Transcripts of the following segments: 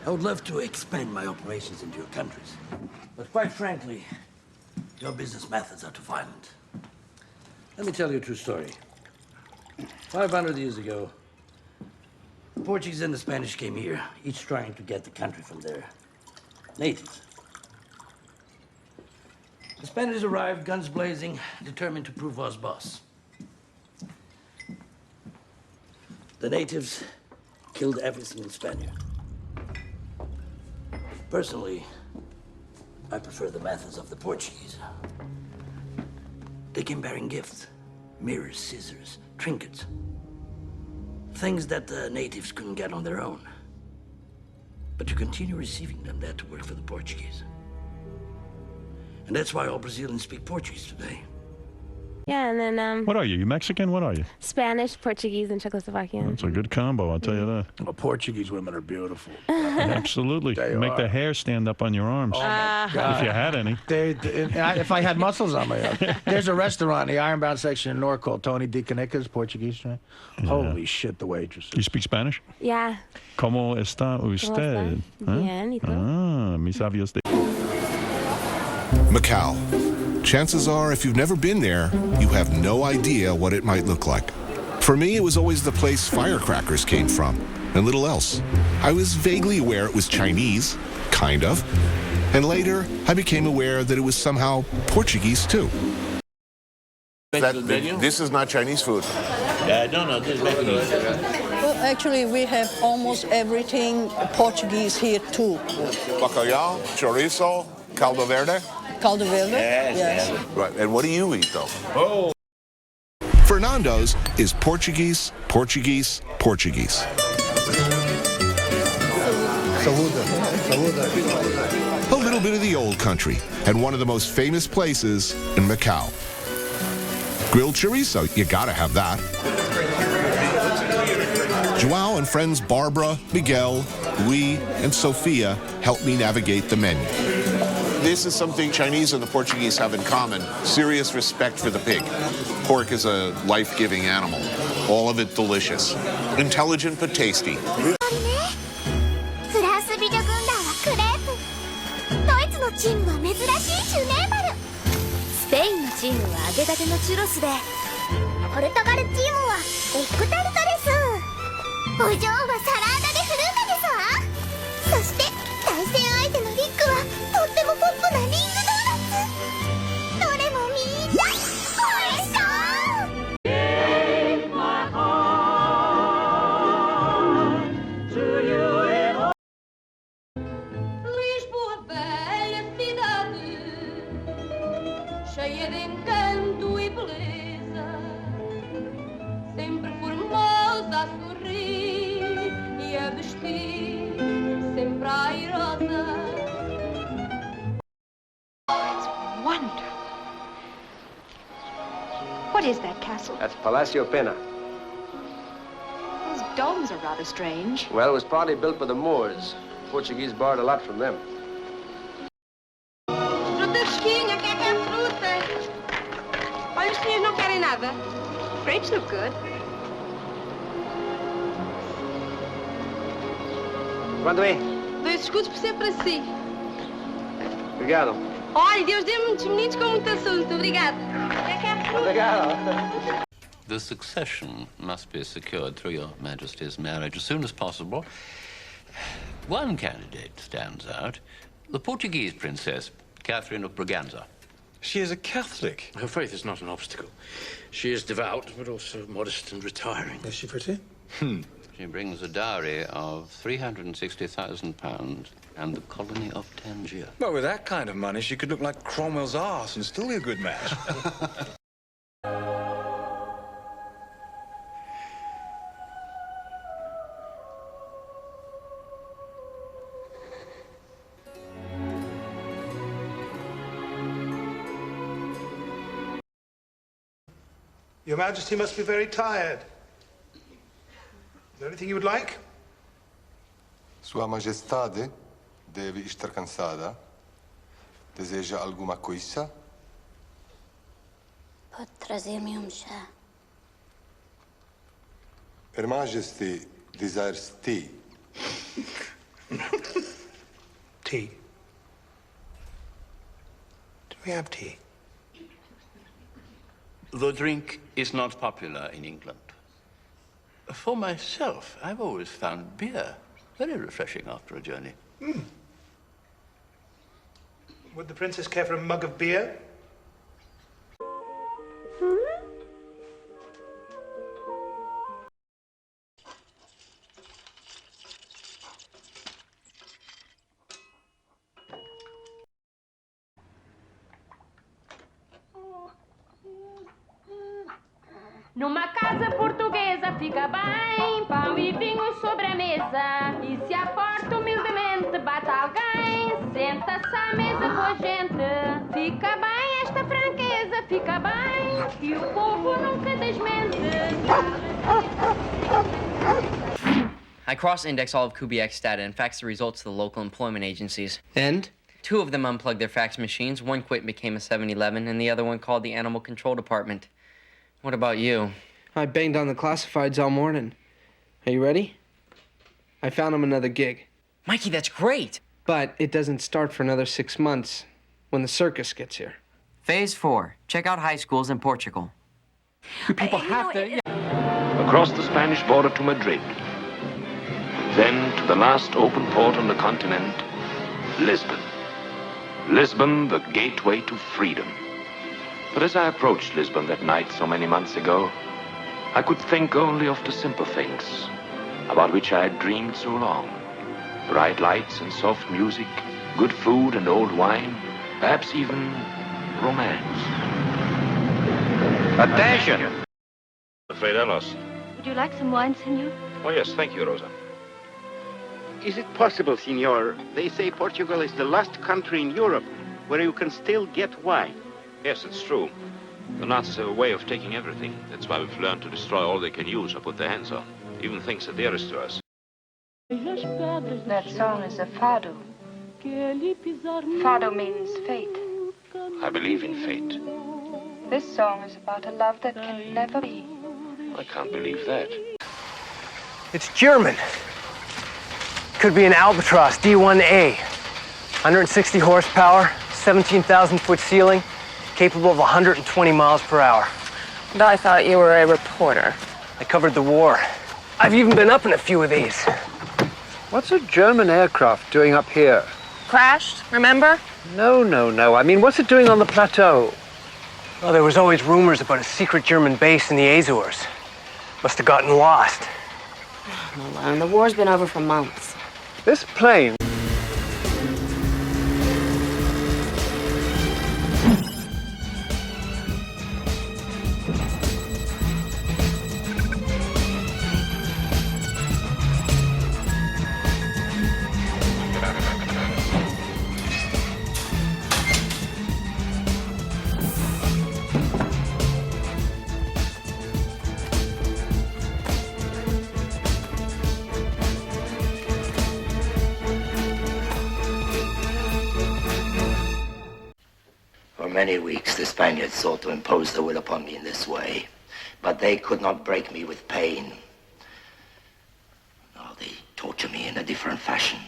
I would love to expand my operations into your countries. But quite frankly, your business methods are too violent. Let me tell you a true story. 500 years ago, the Portuguese and the Spanish came here, each trying to get the country from their natives. The Spaniards arrived, guns blazing, determined to prove us boss. The natives killed every single Spaniard. Personally, I prefer the methods of the Portuguese. They came bearing gifts, mirrors, scissors, trinkets. Things that the natives couldn't get on their own. But to continue receiving them, they had to work for the Portuguese. And that's why all Brazilians speak Portuguese today. Yeah, and then What are you? You Mexican? What are you? Spanish, Portuguese, and Czechoslovakian. That's a good combo, I'll tell you that. Well, Portuguese women are beautiful. Absolutely. They You make the are. hair stand up on your arms. Oh, my God. If you had any. If I had muscles on my arms. There's a restaurant in the Ironbound section in North called Tony de Canicas, Portuguese, right? Yeah. Holy shit, the waitress. You speak Spanish? Yeah. ¿Cómo está usted? Bien, ¿y tú? Ah, mi sabio usted. Macau. Chances are, if you've never been there, you have no idea what it might look like. For me, it was always the place firecrackers came from, and little else. I was vaguely aware it was Chinese, kind of, and later I became aware that it was somehow Portuguese too. This is not Chinese food. No, this is Japanese. Well, actually, we have almost everything Portuguese here too. Bacalhau, chorizo, caldo verde. Caldo verde? Yes. Right, and what do you eat, though? Fernando's is Portuguese, Portuguese, Portuguese. A little bit of the old country, and one of the most famous places in Macau. Grilled chorizo, you gotta have that. Joao and friends Barbara, Miguel, Louis, and Sophia helped me navigate the menu. This is something Chinese and the Portuguese have in common. Serious respect for the pig. Pork is a life-giving animal. All of it delicious. Intelligent but tasty. フランス美女軍団はクレープ。ドイツのチームは珍しいシュネーバル。スペインのチームは揚げたてのチュロスで、ポルトガルチームはエッグタルトです。お嬢はサラーダでフルータですわ。そして対戦相手のリックはとってもポップなリングドーナツ。どれもみんなおいしそう。Lisboa, velha cidade, cheia de encanto e beleza, sempre formosa a sorrir e a vestir, sempre airosa. Oh, it's wonderful. What is that castle? That's Palacio Pena. Those domes are rather strange. Well, it was partly built by the Moors. Portuguese borrowed a lot from them. Fruta fresquinha, quer fruta? Olha, os senhores não querem nada. Grapes look good. Quanto é? 2 escudos por ser para si. Obrigado. Olha, Deus dê muitos meninos com muito assunto. Obrigada. Quer fruta? Obrigado. The succession must be secured through your Majesty's marriage as soon as possible. One candidate stands out. The Portuguese princess, Catherine of Braganza. She is a Catholic. Her faith is not an obstacle. She is devout, but also modest and retiring. Is she pretty? She brings a dowry of £360,000 and the colony of Tangier. Well, with that kind of money, she could look like Cromwell's arse and still be a good match. Your Majesty must be very tired. Is there anything you would like? Sua Majestade deve estar cansada. Deseja alguma coisa? Pode trazer-me chá. Her Majesty desires tea. Tea. Do we have tea? The drink is not popular in England. For myself, I've always found beer very refreshing after a journey. Would the princess care for a mug of beer? Numa casa portuguesa fica bem, pão e vinho sobre a mesa. E se a porta humildemente bate alguém, senta-se à mesa com a gente. Fica bem esta franqueza, fica bem, que o povo nunca desmente. I cross-index all of KUBE's data and fax the results to the local employment agencies. And? 2 of them unplugged their fax machines. One quit and became a 7-Eleven, and the other one called the Animal Control Department. What about you? I banged on the classifieds all morning. Are you ready? I found him another gig. Mikey, that's great! But it doesn't start for another 6 months when the circus gets here. Phase 4. Check out high schools in Portugal. People have to... Across the Spanish border to Madrid. Then to the last open port on the continent, Lisbon. Lisbon, the gateway to freedom. But as I approached Lisbon that night so many months ago, I could think only of the simple things about which I had dreamed so long. Bright lights and soft music, good food and old wine, perhaps even romance. Attention! Afraid I lost. Would you like some wine, senor? Oh, yes, thank you, Rosa. Is it possible, senor? They say Portugal is the last country in Europe where you can still get wine. Yes, it's true. The Nazis have a way of taking everything. That's why we've learned to destroy all they can use or put their hands on. Even things that dearest to us. That song is a fado. Fado means fate. I believe in fate. This song is about a love that can never be. I can't believe that. It's German. Could be an Albatross D1A. 160 horsepower, 17,000-foot ceiling, capable of 120 miles per hour. And I thought you were a reporter. I covered the war. I've even been up in a few of these. What's a German aircraft doing up here? Crashed, remember? No. I mean, what's it doing on the plateau? Well, there was always rumors about a secret German base in the Azores. Must have gotten lost. And the war's been over for months. This plane... For many weeks, the Spaniards sought to impose their will upon me in this way, but they could not break me with pain. Now they torture me in a different fashion.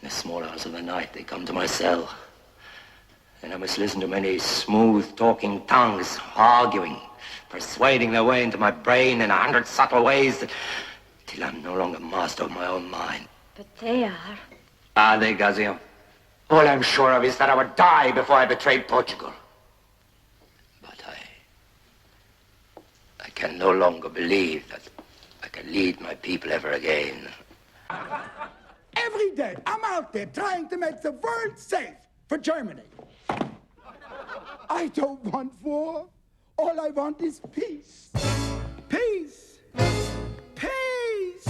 In the small hours of the night, they come to my cell, and I must listen to many smooth-talking tongues arguing, persuading their way into my brain in 100 subtle ways till I'm no longer master of my own mind. But they are. Are they, Gazio? All I'm sure of is that I would die before I betrayed Portugal. But I can no longer believe that I can lead my people ever again. Every day, I'm out there trying to make the world safe for Germany. I don't want war. All I want is peace. Peace. Peace.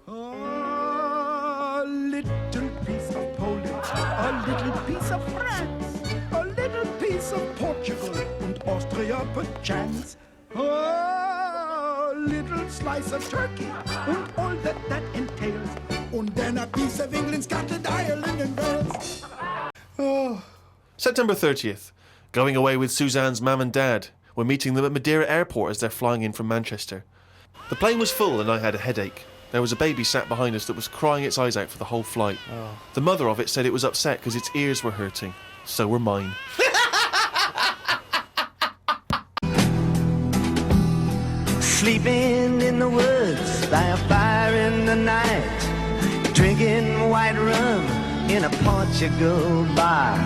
A little piece of Poland, a little piece of France, a little piece of Portugal and Austria perchance. A little slice of Turkey and all that entails. And then a piece of England, Scotland, Ireland and Wales. Oh. September 30th. Going away with Suzanne's mum and dad. We're meeting them at Madeira Airport as they're flying in from Manchester. The plane was full and I had a headache. There was a baby sat behind us that was crying its eyes out for the whole flight. Oh. The mother of it said it was upset because its ears were hurting. So were mine. Sleeping in the woods by a fire in the night, drinking white rum in a Portugal bar,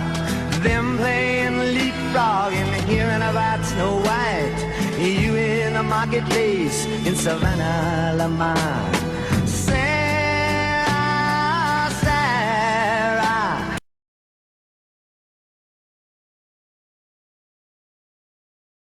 them playing leapfrog and hearing about Snow White, you in the marketplace in Savannah, Lamar.